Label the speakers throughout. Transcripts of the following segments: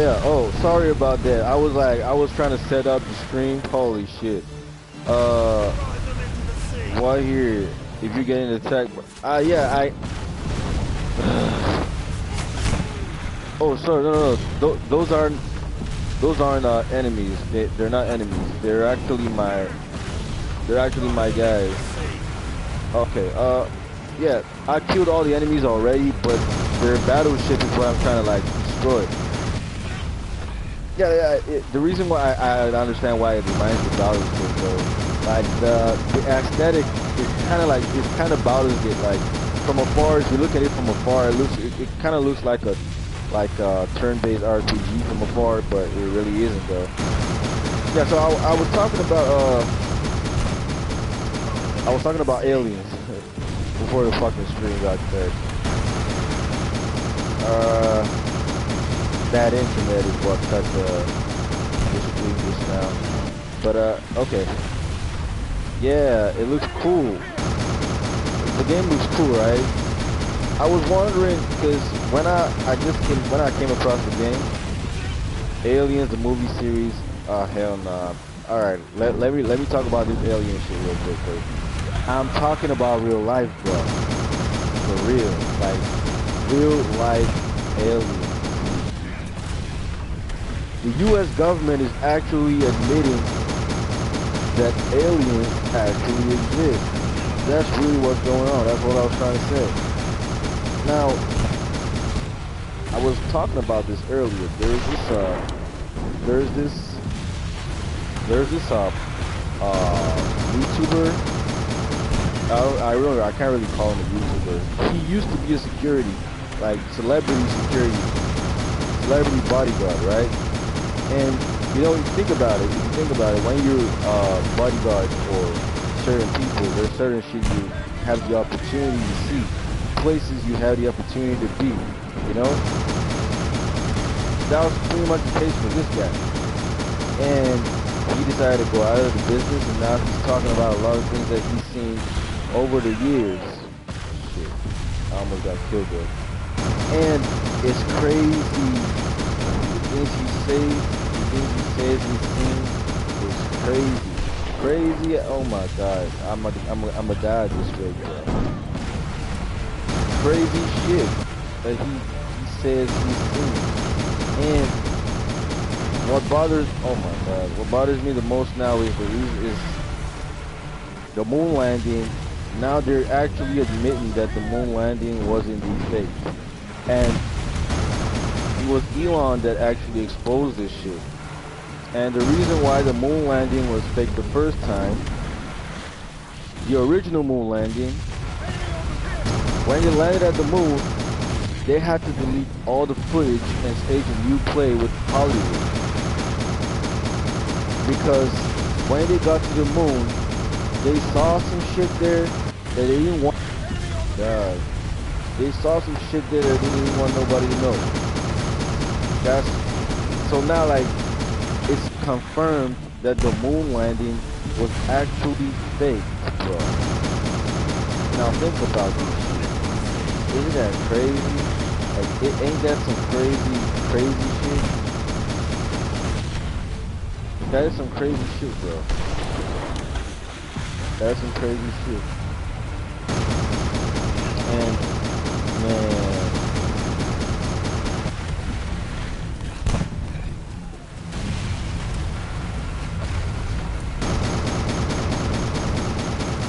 Speaker 1: yeah. Oh, sorry about that. I was trying to set up the stream. Holy shit. Uh, what here? If you're getting attacked, yeah, I. Oh, sorry, no, no, no. Those aren't enemies. They're not enemies. They're actually my guys. Okay. Yeah, I killed all the enemies already, but their battleship is what I'm trying to like destroy. Yeah, yeah. The reason why I understand why it reminds me of Baldur's Gate though, like the aesthetic is kind of like it's kind of Baldur's Gate. Like from afar, if you look at it from afar, it kind of looks like a turn-based RPG from afar, but it really isn't though. Yeah. So I was talking about aliens before the fucking stream got cut. Bad internet is what cut the stream just now. But okay. Yeah, it looks cool. The game looks cool, right? I was wondering because when I came across the game, Aliens, the movie series. Oh hell nah. All right, let me talk about this alien shit real quick. I'm talking about real life, bro. For real, like real life aliens. The U.S. government is actually admitting that aliens actually exist. That's really what's going on. That's what I was trying to say. Now, I was talking about this earlier. There's this YouTuber. I remember, I can't really call him a YouTuber. He used to be a security, like celebrity bodyguard, right? And you know, if you think about it, when you're bodyguard for certain people, there's certain shit you have the opportunity to see, places you have the opportunity to be, you know? That was pretty much the case for this guy. And he decided to go out of the business, and now he's talking about a lot of things that he's seen over the years. Shit, I almost got killed there. And it's crazy. The things he says he's seen is crazy. Crazy, oh my god. I'm a die this way, bro. Crazy shit that he says he's seen. And what bothers me the most now is the moon landing. Now they're actually admitting that the moon landing was indeed fake. And it was Elon that actually exposed this shit. And the reason why the moon landing was fake the first time, the original moon landing, when they landed at the moon, they had to delete all the footage and stage a new play with Hollywood. Because when they got to the moon, they saw some shit there that they didn't want. God, they saw some shit there that they didn't want nobody to know. So now, like, it's confirmed that the moon landing was actually fake, bro. Now think about this shit. Isn't that crazy? Like, ain't that some crazy shit? That is some crazy shit, bro. That's some crazy shit. And, man.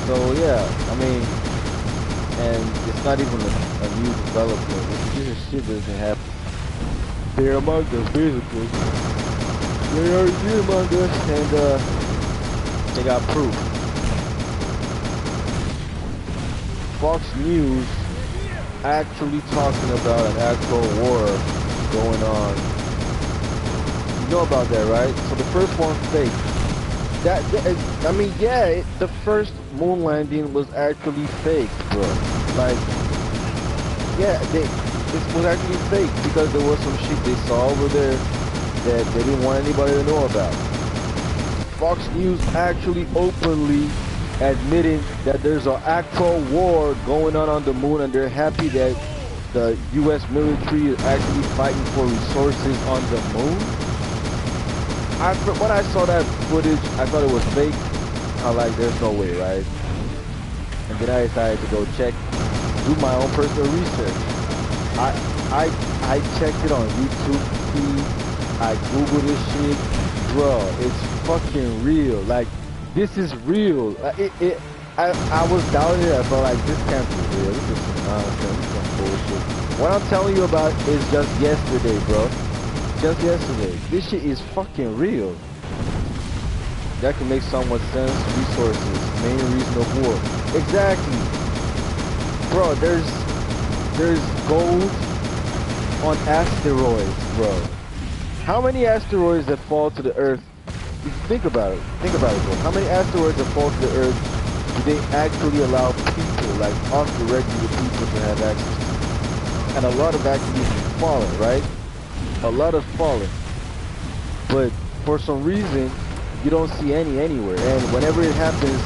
Speaker 1: So, yeah, I mean, and it's not even a new development. This is shit that doesn't happen. They're among us, basically. They are here among us, and they got proof. Fox News actually talking about an actual war going on. You know about that, right? So the first one fake. I mean, yeah, the first moon landing was actually fake, bro. Like, yeah, it was actually fake because there was some shit they saw over there that they didn't want anybody to know about. Fox News actually openly admitting that there's an actual war going on the moon, and they're happy that the U.S. military is actually fighting for resources on the moon. When I saw that footage, I thought it was fake. I was like, there's no way, right? And then I decided to go check, do my own personal research. I checked it on YouTube feed. I Googled this shit, bro. It's fucking real. Like, this is real. I was doubting it. I felt like this can't be real. This is some nonsense. This is some bullshit. What I'm telling you about is just yesterday, bro. Just yesterday. This shit is fucking real. That can make somewhat sense. Resources, main reason of war. Exactly, bro. There's gold on asteroids, bro. How many asteroids that fall to the Earth? Think about it, bro. How many asteroids that fall to the Earth do they actually allow people, like us, the regular people, to have access to? And a lot of actually fallen, right? A lot of fallen. But for some reason, you don't see any anywhere. And whenever it happens,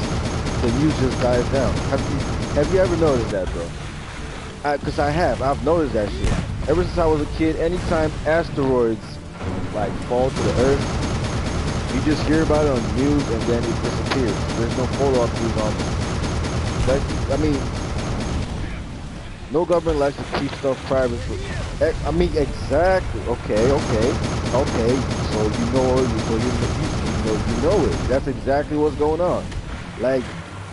Speaker 1: the news just dies down. Have you ever noticed that, bro? Because I've noticed that shit. Ever since I was a kid, anytime asteroids like fall to the Earth, you just hear about it on the news and then it disappears. There's no follow-up news on it. Like, I mean, no government likes to keep stuff private. I mean, exactly. Okay. So you know it. That's exactly what's going on. Like,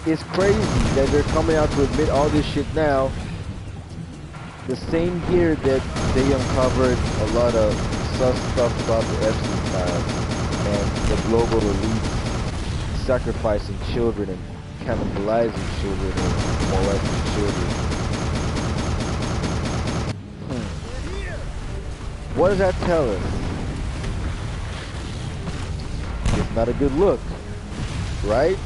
Speaker 1: it's crazy that they're coming out to admit all this shit now. The same year that they uncovered a lot of sus stuff about the Epstein files and the global elite sacrificing children and cannibalizing children and molesting children. What does that tell us? It's not a good look, right?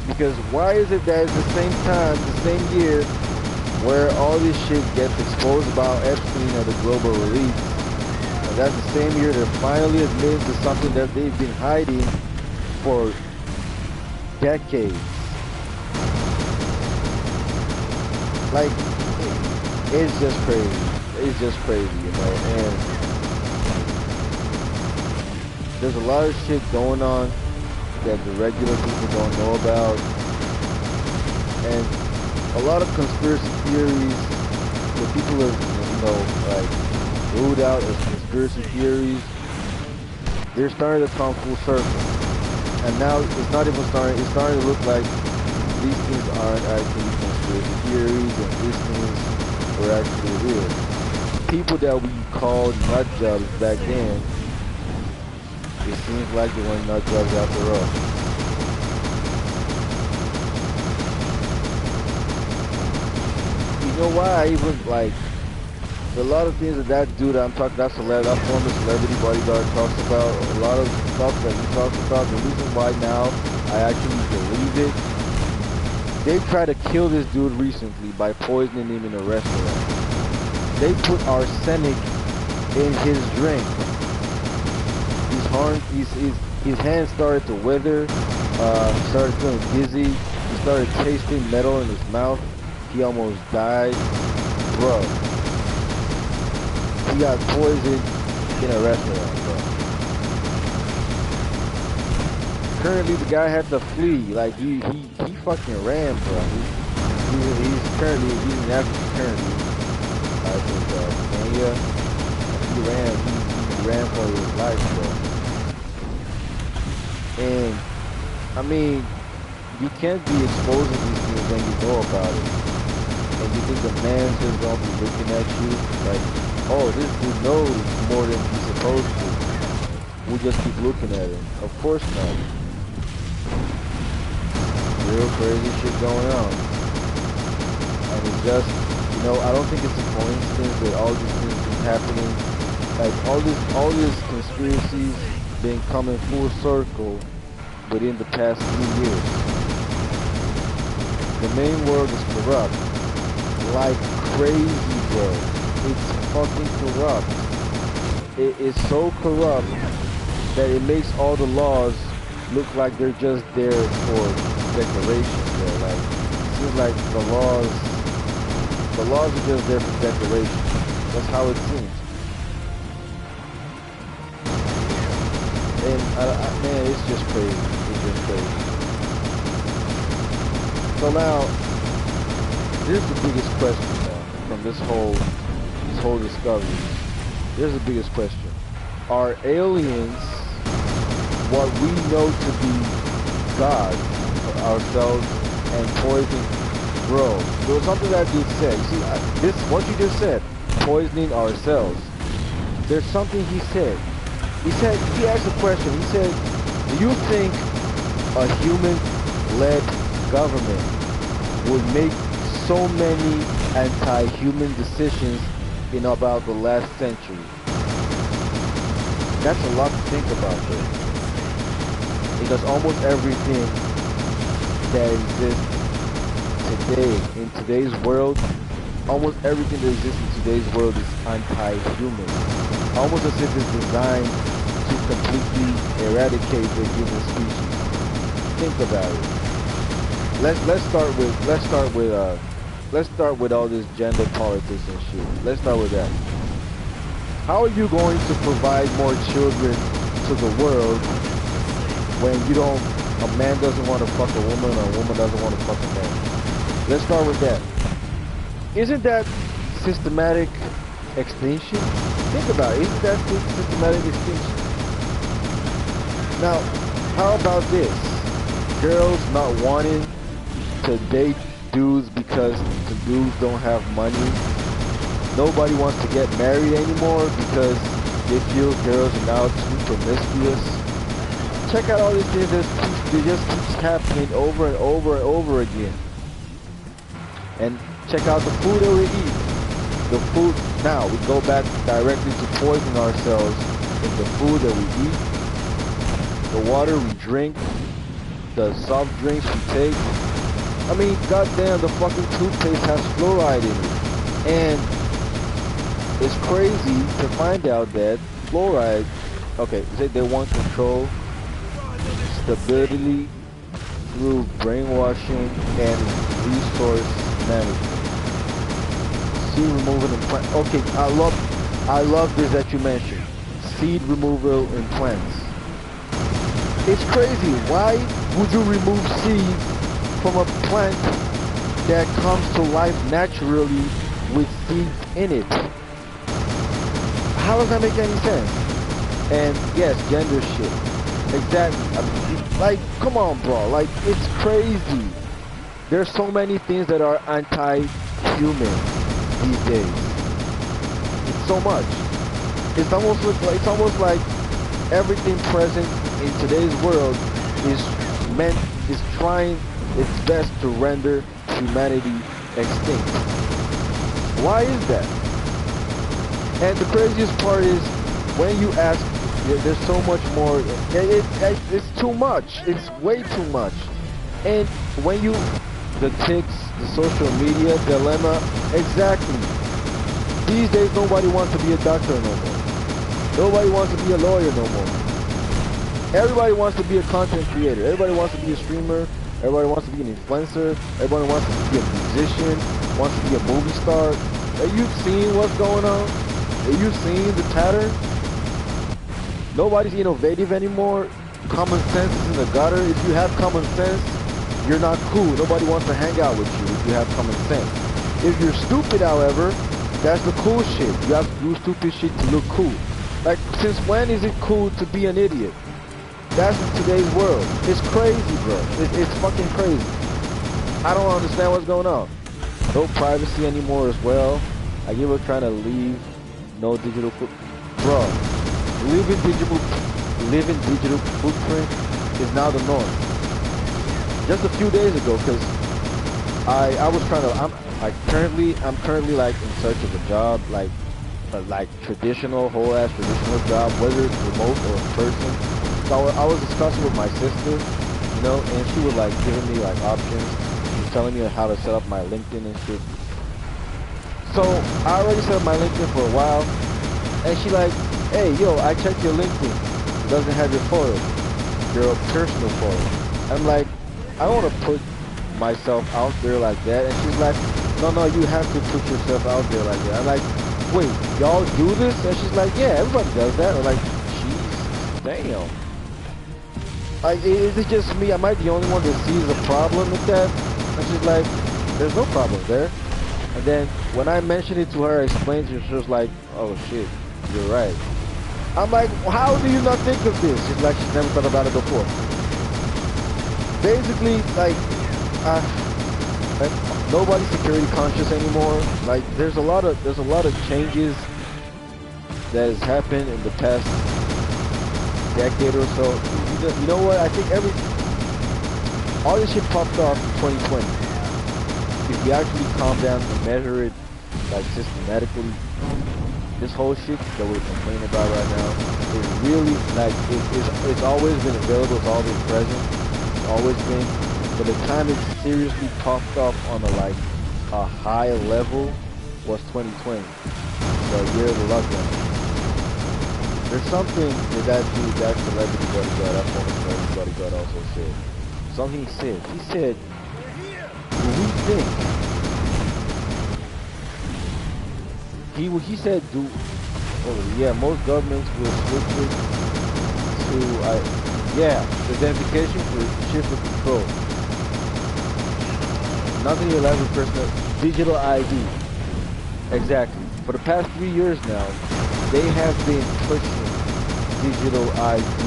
Speaker 1: Because why is it that at the same time, the same year, where all this shit gets exposed about Epstein and the global elite, and that's the same year they're finally admitting to something that they've been hiding for decades. Like, it's just crazy. It's just crazy, you know, and there's a lot of shit going on that the regular people don't know about, and a lot of conspiracy theories that people have, you know, like, ruled out as conspiracy theories, they're starting to come full circle. And now it's not even starting, it's starting to look like these things aren't actually conspiracy theories and these things were actually real. People that we called nut jobs back then, it seems like they weren't nut jobs after all. You know why I even, like, a lot of things that dude I'm talking, that former celebrity bodyguard talks about, a lot of stuff that he talks about, the reason why now I actually believe it, they tried to kill this dude recently by poisoning him in a restaurant. They put arsenic in his drink. His hands started to wither, he started feeling dizzy, he started tasting metal in his mouth, he almost died. Bro, he got poisoned in a restaurant, bro. Currently, the guy had to flee. Like, he fucking ran, bro. He's in Africa currently. I think, Kenya. He ran for his life, bro. And, I mean, you can't be exposing these things when you know about it. And you think the man's just gonna be looking at you like, oh, this dude knows more than he's supposed to. We'll just keep looking at him. Of course not. Real crazy shit going on. And it's just, you know, I don't think it's a coincidence that all these things been happening. Like, all these conspiracies been coming full circle within the past few years. The main world is corrupt. Like crazy, bro. It's fucking corrupt. It is so corrupt that it makes all the laws look like they're just there for decoration, bro. Like, it seems like the laws The laws are just there for decoration. That's how it seems. And man, it's just crazy. It's just crazy. So now, here's the biggest question now from this whole discovery. Here's the biggest question: are aliens what we know to be God for ourselves and poison? Bro, there was something that dude said. You see, this what you just said, poisoning ourselves. There's something he said. He asked a question. He said, do you think a human-led government would make so many anti-human decisions in about the last century? That's a lot to think about, though. Because almost everything that exists today, in today's world, almost everything that exists in today's world is anti-human. Almost as if it's designed to completely eradicate the human species. Think about it. Let's start with all this gender politics and shit. Let's start with that. How are you going to provide more children to the world when a man doesn't want to fuck a woman or a woman doesn't want to fuck a man? Let's start with that. Isn't that systematic extinction? Think about it. Isn't that systematic extinction? Now, how about this? Girls not wanting to date dudes because the dudes don't have money. Nobody wants to get married anymore because they feel girls are now too promiscuous. Check out all these things that just keeps happening over and over and over again. And check out the food that we eat. The food, now we go back directly to poisoning ourselves in the food that we eat, the water we drink, the soft drinks we take. I mean, goddamn, the fucking toothpaste has fluoride in it. And it's crazy to find out that fluoride, okay, they want control, stability through brainwashing and resource management. Seed removal in plants. Okay, I love this that you mentioned. Seed removal in plants. It's crazy. Why would you remove seeds from a plant that comes to life naturally with seeds in it? How does that make any sense? And yes, gender shit. Exactly. I mean, like, come on, bro. Like, it's crazy. There's so many things that are anti-human these days. It's so much. It's almost like everything present in today's world is trying its best to render humanity extinct. Why is that? And the craziest part is when you ask, there's so much more. It's too much. It's way too much. And when the ticks, the social media dilemma, exactly. These days nobody wants to be a doctor no more. Nobody wants to be a lawyer no more. Everybody wants to be a content creator. Everybody wants to be a streamer. Everybody wants to be an influencer. Everybody wants to be a musician. Wants to be a movie star. Are you seeing what's going on? Are you seeing the pattern? Nobody's innovative anymore. Common sense is in the gutter. If you have common sense, you're not cool. Nobody wants to hang out with you if you have common sense. If you're stupid, however, that's the cool shit. You have to do stupid shit to look cool. Like, since when is it cool to be an idiot? That's today's world. It's crazy, bro. It's fucking crazy. I don't understand what's going on. No privacy anymore as well. Like, you were trying to leave no digital bro. Living digital footprint is now the norm. Just a few days ago, because I was trying to, I'm currently like in search of a job, like traditional, whole ass traditional job, whether it's remote or in person. So I was discussing with my sister, you know, and she was like giving me like options. She was telling me how to set up my LinkedIn and shit. So I already set up my LinkedIn for a while, and she like, hey, yo, I checked your LinkedIn. It doesn't have your photo, your personal photo. I'm like, I don't want to put myself out there like that. And she's like, no, no, you have to put yourself out there like that. I'm like, wait, y'all do this? And she's like, yeah, everybody does that. I'm like, Jesus, damn. Like, is it just me? Am I the only one that sees a problem with that? And she's like, there's no problem there. And then when I mentioned it to her, I explained to her, she was like, oh shit, you're right. I'm like, how do you not think of this? She's like, she's never thought about it before. Basically, like nobody's security conscious anymore. Like there's a lot of changes that has happened in the past decade or so. You know what? I think all this shit popped off in 2020. If we actually calm down and measure it like systematically, this whole shit that we're complaining about right now is really like it's always been available, it's always present, it's always been. But the time it seriously popped off on a high level was 2020, the year of the lockdown. There's something that celebrity bodyguard, that former celebrity bodyguard also said. Something he said. He said, do we think? He said, most governments will switch it to, the identification for shift of control. Nothing you'll ever personal, digital ID. Exactly. For the past 3 years now, they have been pushing digital ID.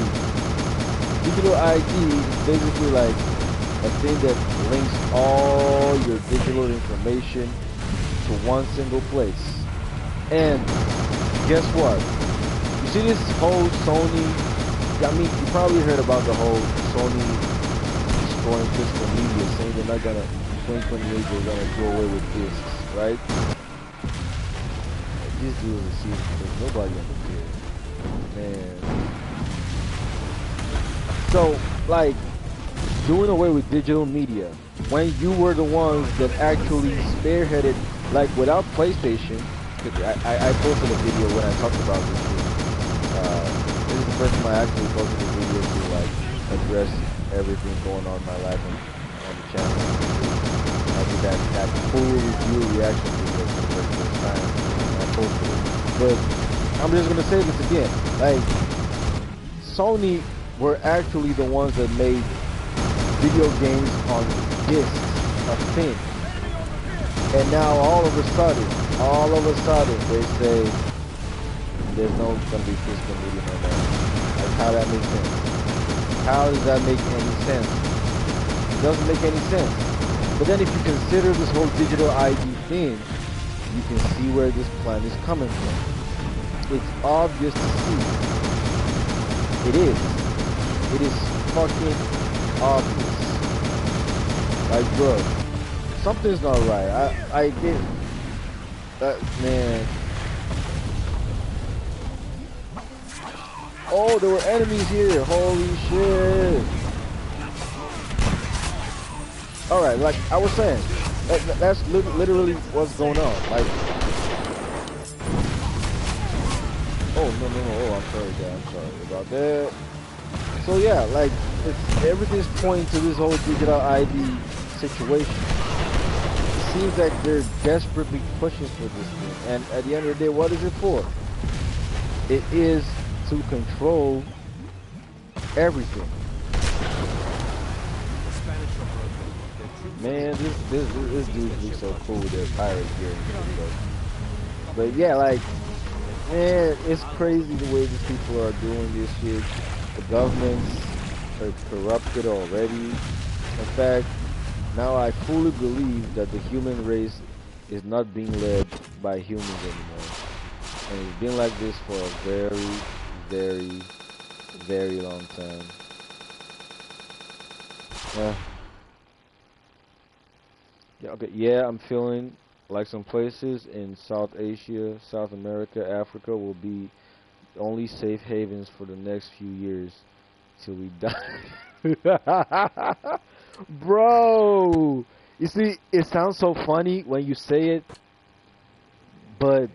Speaker 1: Digital ID is basically like a thing that links all your digital information to one single place. And guess what? You see this whole Sony, I mean, you probably heard about the whole Sony destroying physical media, saying they're not gonna, in 2028 they're gonna do away with discs, right? These dudes are serious because nobody understands. Man. So, like, doing away with digital media, when you were the ones that actually spearheaded, like, without PlayStation, I posted a video when I talked about this shit. This is the first time I actually posted a video to, like, address everything going on in my life on the channel. I did that full review reaction video for the very first time, and I posted it. But I'm just gonna say this again, like, Sony were actually the ones that made video games on discs a thing. And now all of a sudden, they say there's no gonna be physical media no more. Like, how that makes sense? How does that make any sense? It doesn't make any sense. But then if you consider this whole digital ID thing, you can see where this plan is coming from. It's obvious to see. It is. It is fucking obvious. Like, bro, something's not right. I get that, man. Oh, there were enemies here. Holy shit. Alright, like I was saying, that's literally what's going on. Like, oh, no. Oh, I'm sorry, guys. I'm sorry about that. So, yeah, like, everything's pointing to this whole digital ID situation. It seems like they're desperately pushing for this thing. And at the end of the day, what is it for? It is to control everything. Man, this dude looks so cool with their pirate gear. But yeah, like, man, it's crazy the way these people are doing this shit. The governments are corrupted already. In fact, now I fully believe that the human race is not being led by humans anymore. And it's been like this for a very, very, very long time. Yeah, okay, yeah, I'm feeling like some places in South Asia, South America, Africa will be only safe havens for the next few years till we die. Bro, you see, it sounds so funny when you say it, but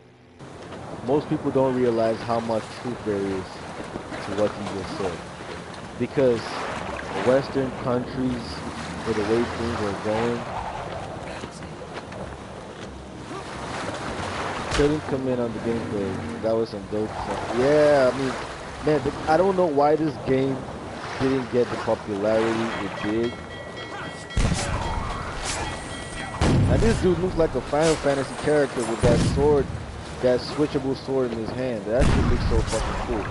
Speaker 1: most people don't realize how much truth there is to what you just said. Because Western countries, for the way things are going, couldn't comment on the gameplay. That was some dope stuff. Yeah, I mean, man, I don't know why this game didn't get the popularity it did. And this dude looks like a Final Fantasy character with that sword, that switchable sword in his hand. That shit looks so fucking cool.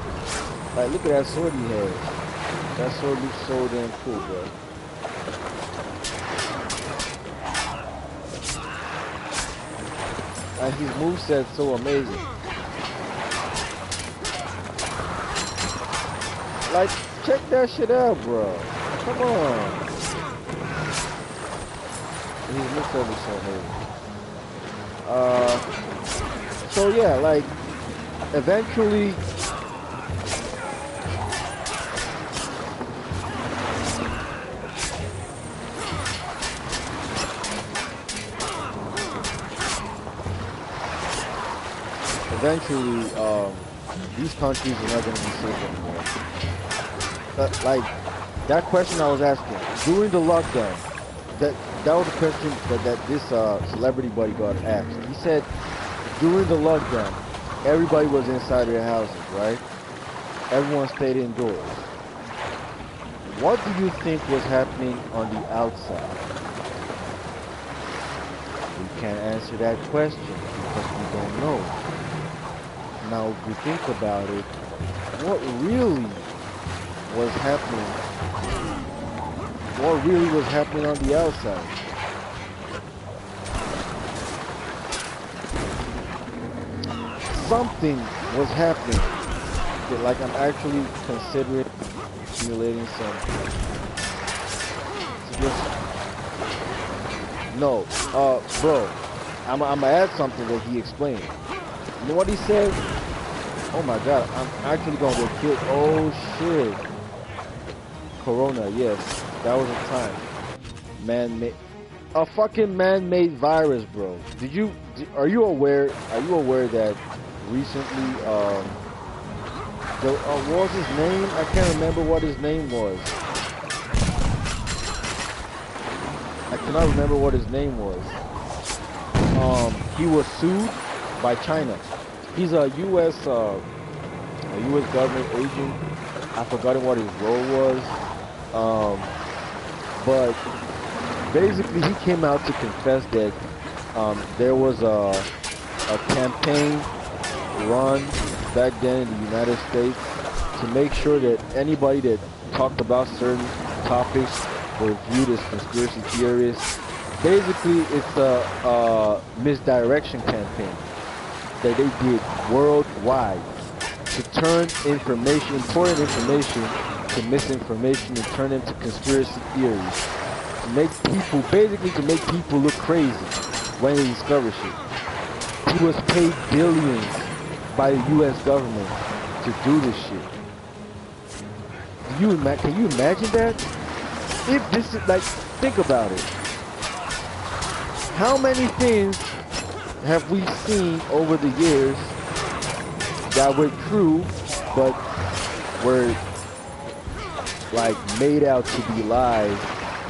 Speaker 1: Like, look at that sword he has. That sword looks so damn cool, bro. And his moveset's so amazing. Like, check that shit out, bro. Come on. His moveset is so amazing. So yeah, like, eventually, these countries are not going to be safe anymore. Like, that question I was asking, during the lockdown, that was a question that this celebrity bodyguard asked. He said, during the lockdown, everybody was inside their houses, right? Everyone stayed indoors. What do you think was happening on the outside? We can't answer that question because we don't know. Now, if we think about it, what really was happening? What really was happening on the outside? Something was happening. Okay, like, I'm actually considering simulating something. No, bro, I'm gonna add something that he explained. You know what he said? Oh my god, I'm actually gonna get killed. Oh shit. Corona, yes. That was a time. Man-made. A fucking man-made virus, bro. Are you aware that recently, what was his name? I can't remember what his name was. I cannot remember what his name was. He was sued by China. He's a U.S. government agent. I forgot what his role was. But basically, he came out to confess that there was a campaign run back then in the United States to make sure that anybody that talked about certain topics were viewed as conspiracy theorists. Basically, it's a misdirection campaign that they did worldwide to turn important information to misinformation and turn them to conspiracy theories. To make people look crazy when they discover shit. He was paid billions by the U.S. government to do this shit. Can you imagine that? If this is, like, think about it. How many things have we seen over the years that were true, but were, like, made out to be lies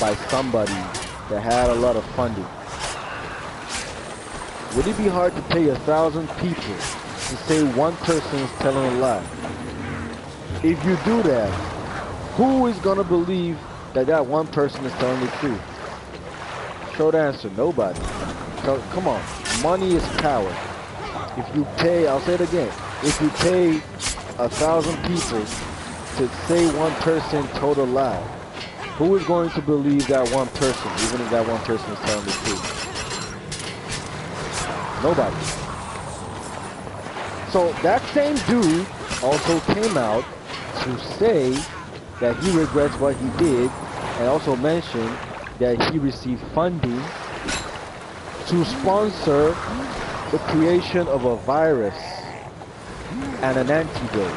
Speaker 1: by somebody that had a lot of funding? Would it be hard to pay 1,000 people to say one person is telling a lie? If you do that, who is gonna believe that one person is telling the truth? Short answer, nobody. So, come on, money is power. If you pay, I'll say it again, if you pay 1,000 people to say one person told a lie, who is going to believe that one person, even if that one person is telling the truth? Nobody. So that same dude also came out to say that he regrets what he did, and also mentioned that he received funding to sponsor the creation of a virus and an antidote.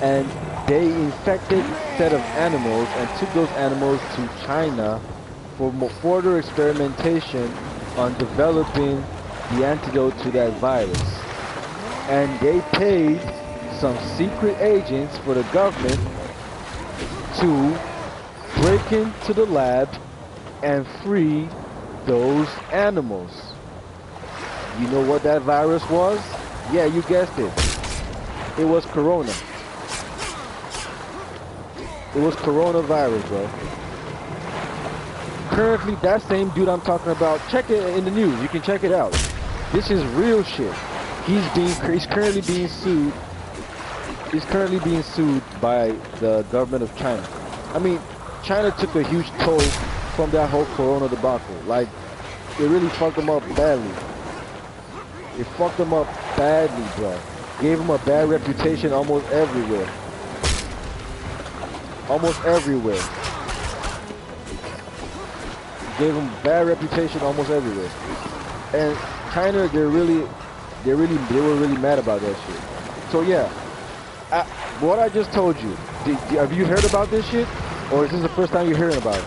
Speaker 1: And they infected a set of animals and took those animals to China for further experimentation on developing the antidote to that virus. And they paid some secret agents for the government to break into the lab and free those animals. You know what that virus was? Yeah, you guessed it. It was Corona. It was coronavirus, bro. Currently, that same dude I'm talking about, check it in the news. You can check it out. This is real shit. He's currently being sued. He's currently being sued by the government of China. I mean, China took a huge toll from that whole Corona debacle. Like, it really fucked them up badly. It fucked them up badly, bro. Gave them a bad reputation almost everywhere. Almost everywhere. Gave them bad reputation almost everywhere. And China, they were really mad about that shit. So yeah, what I just told you, have you heard about this shit? Or is this the first time you're hearing about it?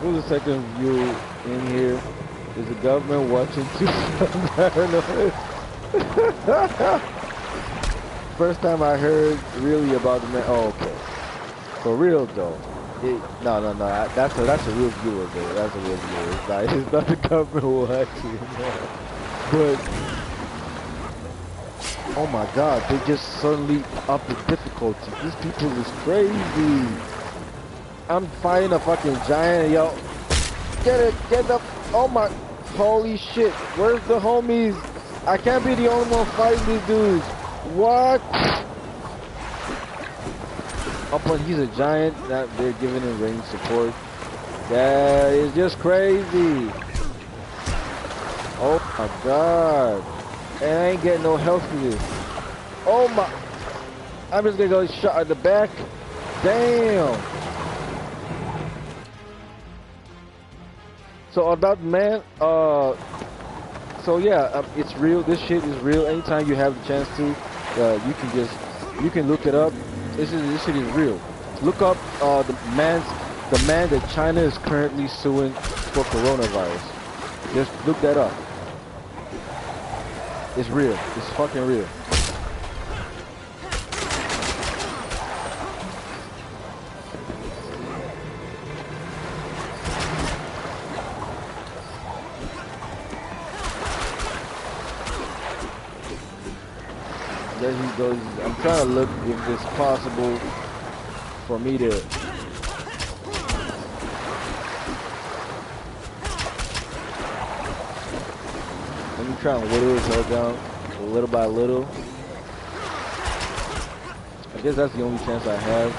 Speaker 1: Who's the second view in here? Is the government watching too? First time I heard really about the man. Oh, okay. For real though. No. That's a real viewer though. That's a real viewer. It's not the government watching. No. But oh my God, they just suddenly up the difficulty. These people is crazy. I'm fighting a fucking giant, yo. Get up. Oh my, holy shit. Where's the homies? I can't be the only one fighting these dudes. What? Oh, but he's a giant. That they're giving him range support. That is just crazy. Oh my God. And I ain't getting no help for this. Oh my. I'm just gonna go shot at the back. Damn. So about man, so yeah, it's real. This shit is real. Anytime you have the chance to, you can look it up. This shit is real. Look up the man that China is currently suing for coronavirus. Just look that up. It's real. It's fucking real. There he goes. I'm trying to look if it's possible for me to. Let me try and whittle his head down little by little. I guess that's the only chance I have.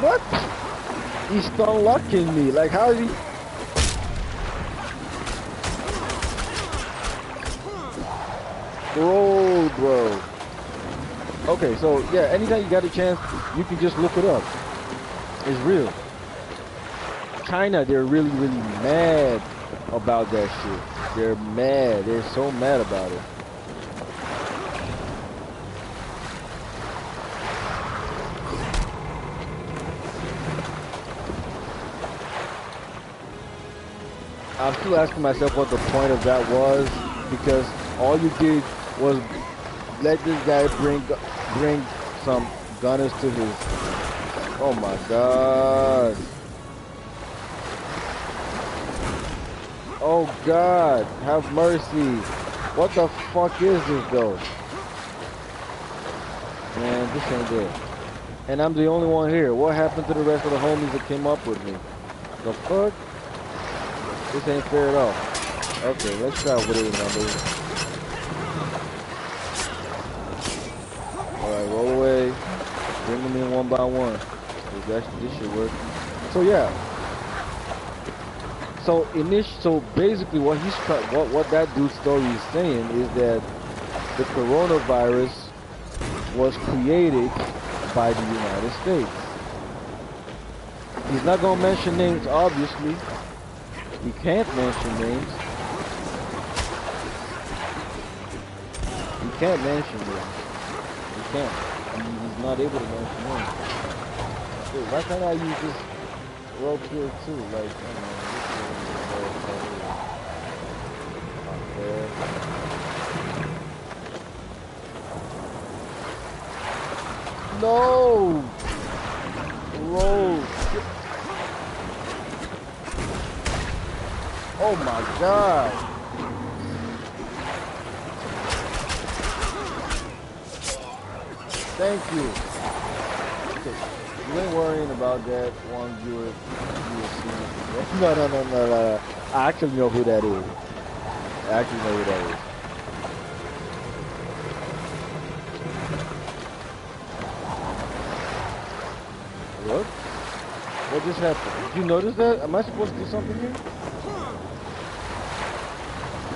Speaker 1: What? He's stun locking me. Like, how is he? Bro. Okay, so yeah, anytime you got a chance, you can just look it up. It's real. China, they're really mad about that shit. They're mad. They're so mad about it. I'm still asking myself what the point of that was, because all you did was let this guy bring some gunners to his. Oh my God. Oh God, have mercy. What the fuck is this though? Man, this ain't good. And I'm the only one here. What happened to the rest of the homies that came up with me? The fuck? This ain't fair at all. Okay, let's try with it numbers. Alright, roll away. Bring them in one by one. This should work. So yeah. So basically what that dude's story is saying is that the coronavirus was created by the United States. He's not gonna mention names, obviously. He can't mention names. He can't mention names. can't. He's not able to launch him in. Dude, why can't I use this rope here too? Like, come on, this is no! Roll! Oh my god! Thank you. Okay. You ain't worrying about that one you were seeing. No. I actually know who that is. I actually know who that is. What? What just happened? Did you notice that? Am I supposed to do something here?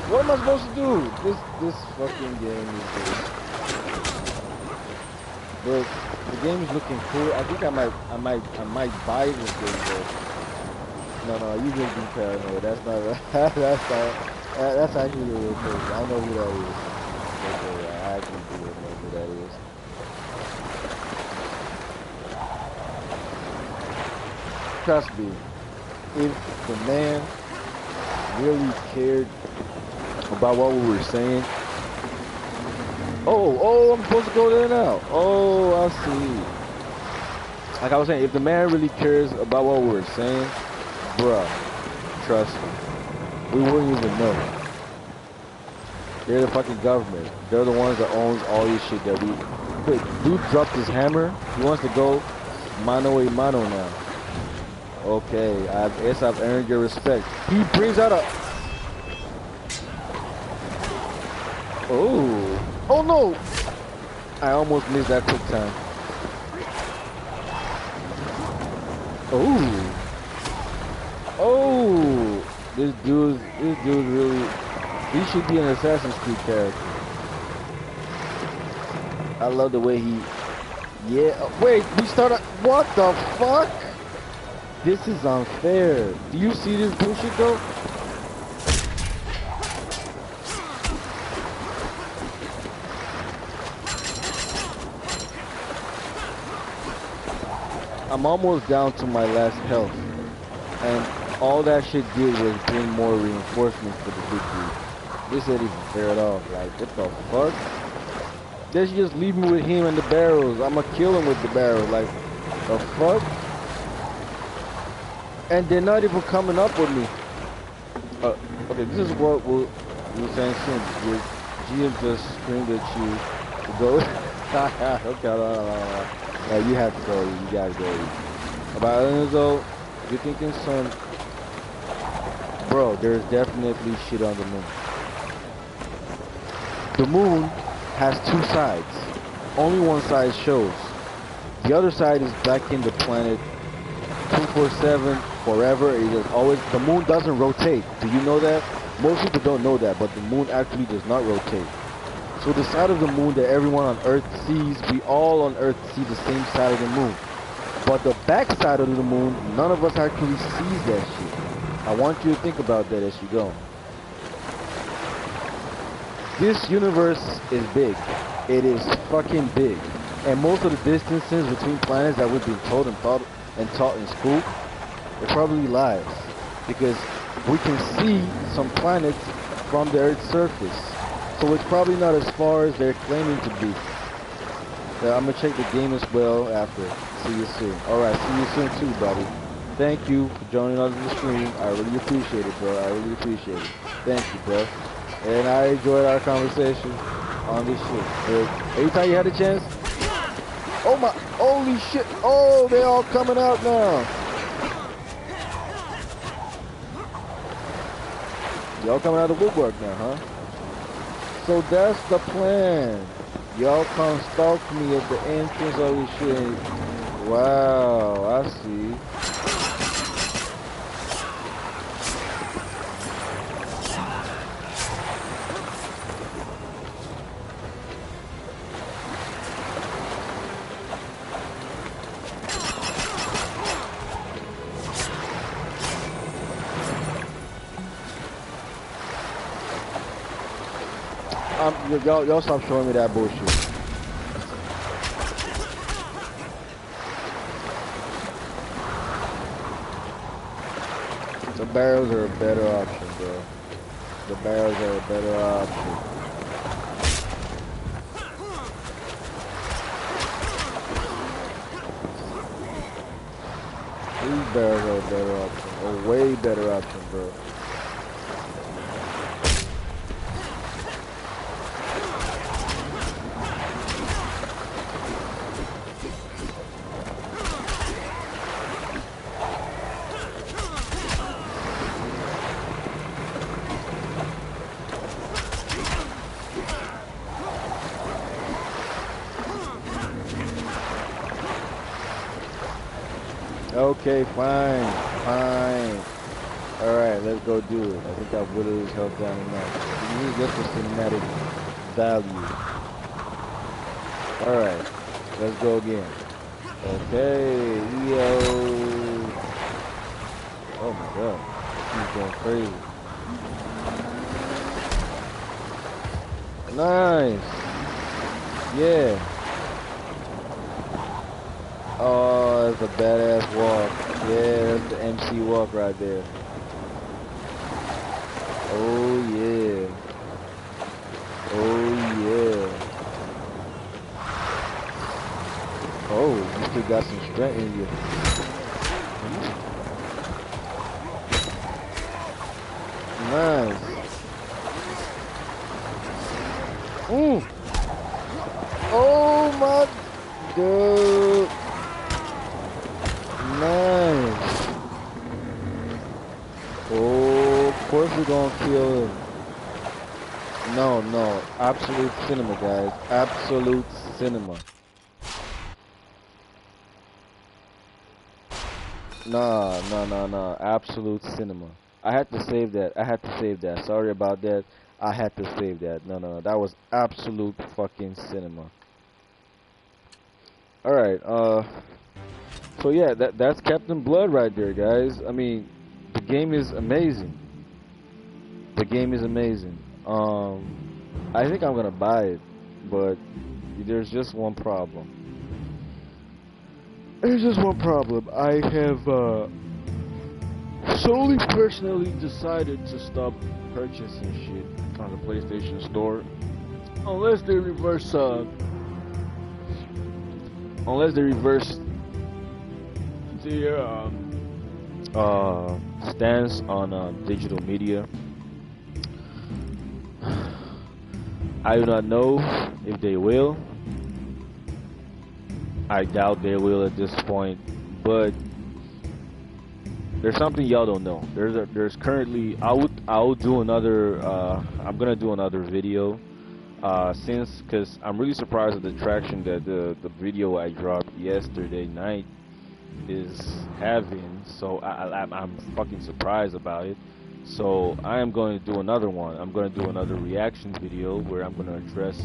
Speaker 1: What am I supposed to do? This fucking game is good. But the game is looking cool. I think I might buy this game, but no, you just be paranoid. That's not that's actually the real person. I know who that is. Okay, I actually do know who that is. Trust me, if the man really cared about what we were saying. Oh, I'm supposed to go there now. Oh, I see. Like I was saying, if the man really cares about what we were saying, bruh, trust me, we wouldn't even know. They're the fucking government. They're the ones that owns all this shit that we... Wait, dude dropped his hammer. He wants to go mano a mano now. Okay, I guess I've earned your respect. He brings out a... Oh no! I almost missed that quick time. Oh! This dude really... He should be an Assassin's Creed character. I love the way he... Yeah, wait, we started... What the fuck? This is unfair. Do you see this bullshit though? I'm almost down to my last health, and all that shit did was bring more reinforcements for the big dude. This ain't even fair at all. Like, what the fuck? They should just leave me with him and the barrels. I'ma kill him with the barrels. Like, the fuck? And they're not even coming up with me. Okay, this is what we're saying soon. Your GM just screamed at you to go. Okay, no, you have to go. You gotta go. About Enzo, you're thinking, son, bro, there's definitely shit on the moon. The moon has two sides. Only one side shows. The other side is back in the planet 247 forever. It is always, the moon doesn't rotate. Do you know that? Most people don't know that, but the moon actually does not rotate. So the side of the moon that everyone on Earth sees, we all on Earth see the same side of the moon. But the back side of the moon, none of us actually sees that shit. I want you to think about that as you go. This universe is big. It is fucking big. And most of the distances between planets that we've been told and taught in school, it probably lies. Because we can see some planets from the Earth's surface. So it's probably not as far as they're claiming to be. I'm gonna check the game as well after. See you soon. Alright, see you soon too, buddy. Thank you for joining us on the stream. I really appreciate it, bro. I really appreciate it. Thank you, bro. And I enjoyed our conversation on this shit. Every time you had a chance. Oh my, holy shit. Oh, they're all coming out now. Y'all coming out of the woodwork now, huh? So that's the plan. Y'all come stalk me at the entrance of this shit. Wow, I see. Y'all stop showing me that bullshit. barrels are a better option, bro. The barrels are a better option. These barrels are a better option. A way better option, bro. Okay, fine. Alright, let's go do it. I think I've whittled his health down enough. This is just a cinematic value. Alright, let's go again. Okay, yo. Oh my god. He's going crazy. Nice. Yeah. Oh, that's a badass walk. Yeah, that's the MC walk right there. Oh yeah. Oh yeah. Oh, you still got some strength in you. Nice. Oh my god. Nice. Oh, of course we're gonna kill him. No. Absolute cinema, guys. Absolute cinema. Nah. Absolute cinema. I had to save that. Sorry about that. I had to save that. No. That was absolute fucking cinema. Alright, so yeah, that's Captain Blood right there, guys. I mean, the game is amazing. The game is amazing. I think I'm gonna buy it, but there's just one problem. There's just one problem. I have solely personally decided to stop purchasing shit on the PlayStation Store unless they reverse their stance on digital media. I do not know if they will. I doubt they will at this point, but there's something y'all don't know. There's currently I'll do another I'm gonna do another video because I'm really surprised at the traction that the video I dropped yesterday night is having. So I'm fucking surprised about it. So I am going to do another one. I'm going to do another reaction video where I'm going to address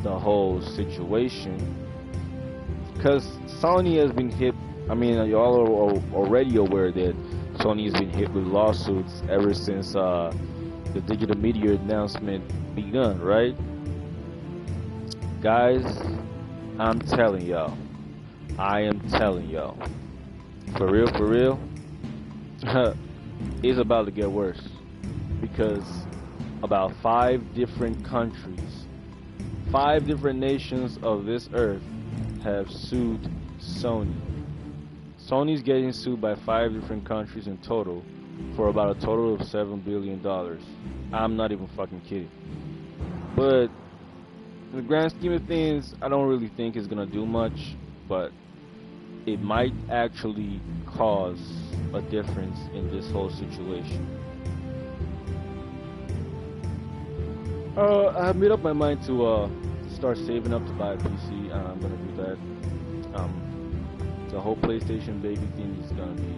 Speaker 1: the whole situation. Because Sony has been hit. I mean, y'all are already aware that Sony has been hit with lawsuits ever since the digital media announcement begun, right? Guys, I'm telling y'all. I am telling y'all. For real, it's about to get worse. Because about 5 different countries, 5 different nations of this earth have sued Sony. Sony's getting sued by 5 different countries in total for about a total of $7 billion. I'm not even fucking kidding. But in the grand scheme of things, I don't really think it's gonna do much, but it might actually cause a difference in this whole situation. I have made up my mind to start saving up to buy a PC. I'm gonna do that. The whole PlayStation baby thing is gonna be,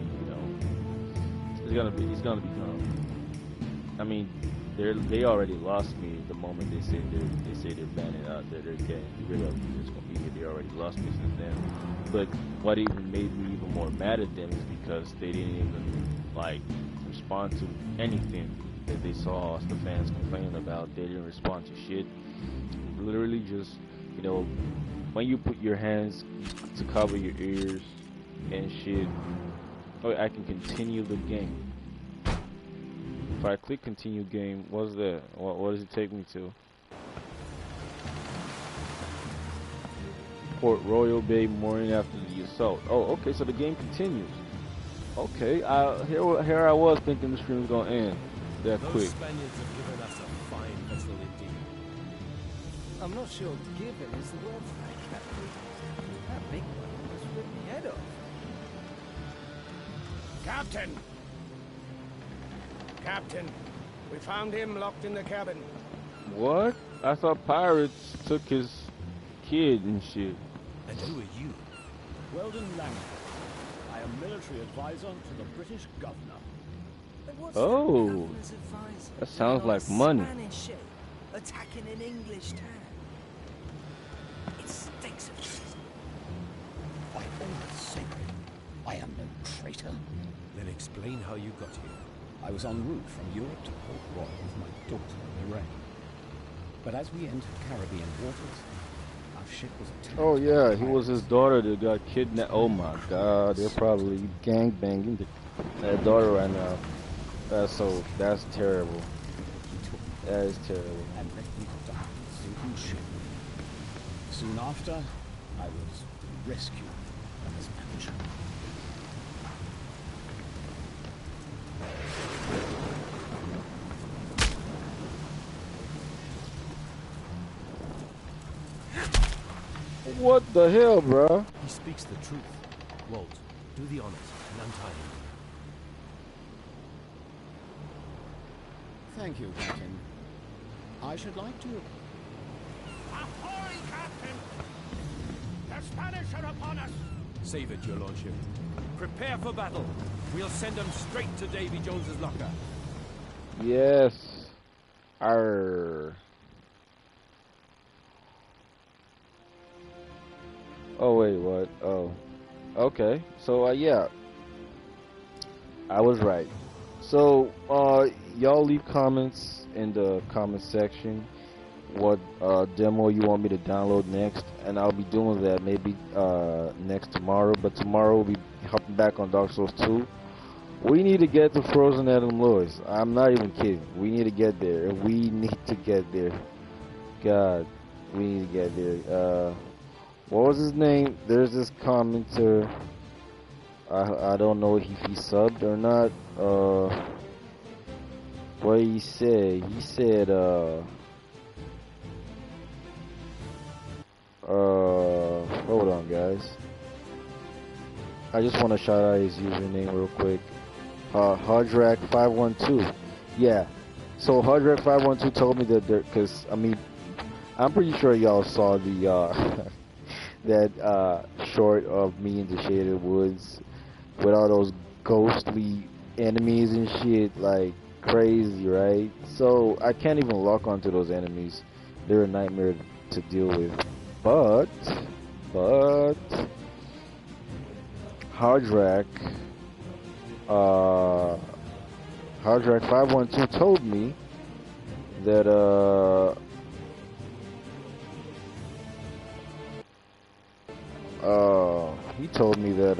Speaker 1: it's gonna be I mean, they already lost me the moment they say they're banning out, they're getting rid of this computer. They already lost me since then. But what even made me even more mad at them is because they didn't even respond to anything that they saw us the fans complaining about. They didn't respond to shit. Literally just, when you put your hands to cover your ears and shit, I can continue the game. If I click continue game, what's that? What does it take me to? Port Royal Bay morning after the assault. Oh, okay, so the game continues. Okay, here I was thinking the stream was gonna end that quick.
Speaker 2: Those Spaniards have given us a fine vessel indeed.
Speaker 3: I'm not sure given is the word for that, Captain. That big one was ripped the head off.
Speaker 4: Captain! Captain, we found him locked in the cabin.
Speaker 1: What? I thought pirates took his kid and shit.
Speaker 2: And who are you?
Speaker 5: Weldon Langford. I am military advisor to the British governor.
Speaker 3: But what's
Speaker 1: Oh,
Speaker 3: the governor's advisor?
Speaker 1: that sounds
Speaker 3: On
Speaker 1: like
Speaker 3: a
Speaker 1: money.
Speaker 3: Spanish ship attacking an English town. It stinks of treason.
Speaker 5: By all sacred, I am no traitor.
Speaker 2: Then explain how you got here.
Speaker 5: I was en route from Europe to Port Royal with my daughter, Lorraine. But as we entered Caribbean waters, our ship was attacked.
Speaker 1: Oh yeah,
Speaker 5: by
Speaker 1: he was his
Speaker 5: pirates.
Speaker 1: daughter that got kidnapped. Oh my God, they're probably gang banging that daughter right now. That's terrible.
Speaker 5: He took me
Speaker 1: That is terrible.
Speaker 5: and left me to die on the sinking ship. Soon after, I was rescued from his mansion.
Speaker 1: What the hell, bruh?
Speaker 2: He speaks the truth. Walt, do the honors and untie him.
Speaker 5: Thank you, Captain. I should like to...
Speaker 4: Ahoy, Captain! The Spanish are upon us!
Speaker 2: Save it, your lordship. Prepare for battle. We'll send them straight to Davy Jones's locker.
Speaker 1: Yes. Arr. Oh wait, what? Oh. Okay. So yeah. I was right. So y'all leave comments in the comment section what demo you want me to download next, and I'll be doing that maybe next tomorrow, but tomorrow we'll be hopping back on Dark Souls 2. We need to get to Frozen Adam Lewis. I'm not even kidding. We need to get there. We need to get there. God, we need to get there. What was his name? There's this commenter. I don't know if he subbed or not. What he said? He said, hold on, guys. I just want to shout out his username real quick. Hardrak512. Yeah. So Hardrak512 told me that because I mean, I'm pretty sure y'all saw the that short of me in the Shaded Woods with all those ghostly enemies and shit, like crazy, right? So I can't even lock onto those enemies. They're a nightmare to deal with. But Hardrak 512 told me that he told me that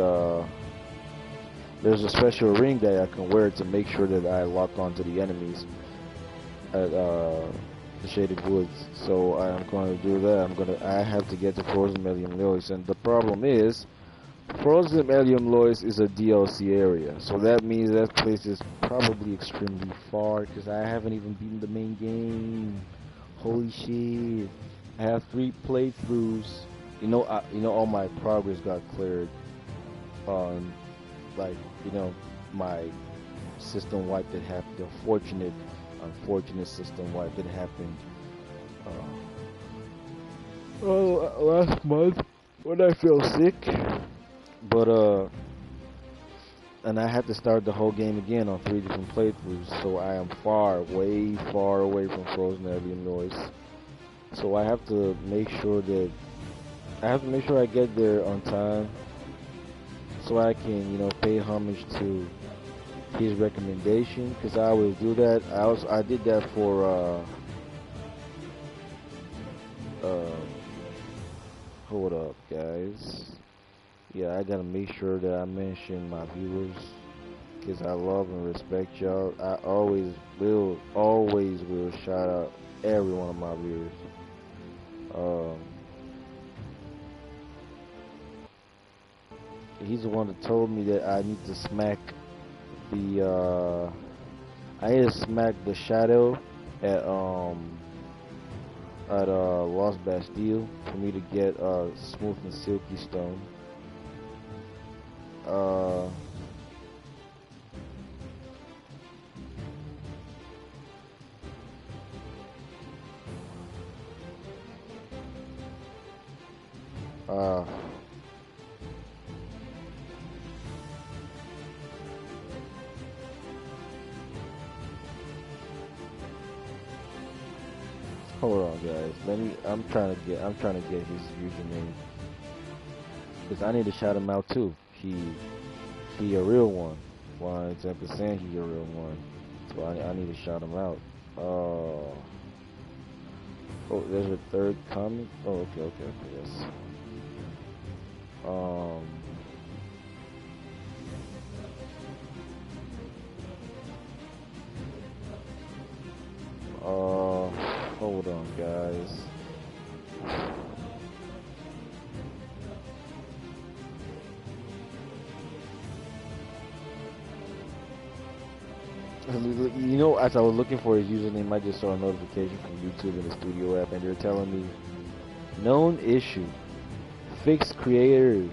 Speaker 1: there's a special ring that I can wear to make sure that I lock onto the enemies at the Shaded Woods. So I'm going to do that. I have to get to Frozen Melium Lois, and the problem is Frozen Melium Lois is a DLC area, so that means that place is probably extremely far because I haven't even beaten the main game. Holy shit! I have 3 playthroughs. You know, all my progress got cleared on, like, my system wipe that happened. The unfortunate system wipe that happened. Last month when I fell sick. But and I had to start the whole game again on 3 different playthroughs, so I am way far away from Frozen Alien Noise. So I have to make sure I get there on time, so I can, pay homage to his recommendation, because I always do that. I did that for hold up, guys. Yeah, I gotta make sure that I mention my viewers. because I love and respect y'all. I always will shout out every one of my viewers. He's the one that told me that I need to smack the shadow at Lost Bastille for me to get smooth and silky stone. Hold on, guys. I'm trying to get his username because I need to shout him out too. He a real one. Why exactly saying he's a real one? So I need to shout him out. Oh, there's a third comment. Oh, okay, yes. Hold on, guys. You know, as I was looking for his username, I just saw a notification from YouTube in the studio app, and they're telling me, known issue, fixed creators,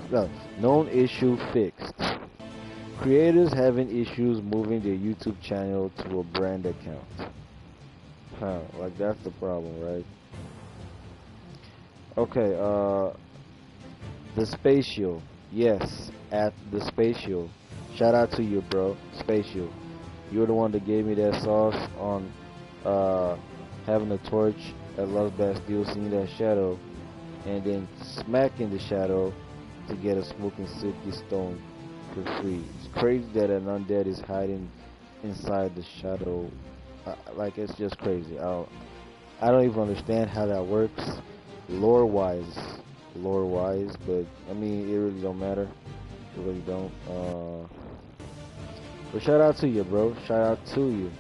Speaker 1: known issue fixed. Creators having issues moving their YouTube channel to a brand account. Huh, like that's the problem, right? Okay, the Spatial, yes, at the Spatial. Shout out to you, bro, Spatial. You're the one that gave me that sauce on having a torch at Lost Bastille, seeing that shadow, and then smacking the shadow to get a smoking silky stone for free. It's crazy that an undead is hiding inside the shadow. Like, it's just crazy. I don't even understand how that works lore wise, but I mean, it really don't matter. It really don't. But shout out to you, bro. Shout out to you.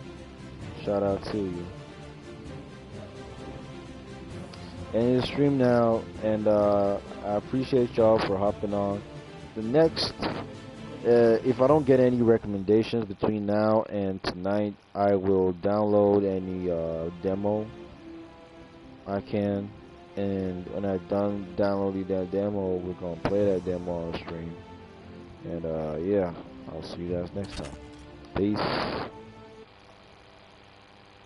Speaker 1: And it's stream now, and I appreciate y'all for hopping on. The next, if I don't get any recommendations between now and tonight, I will download any demo I can, and when I'm done downloading that demo, we're gonna play that demo on stream. And yeah, I'll see you guys next time. Peace.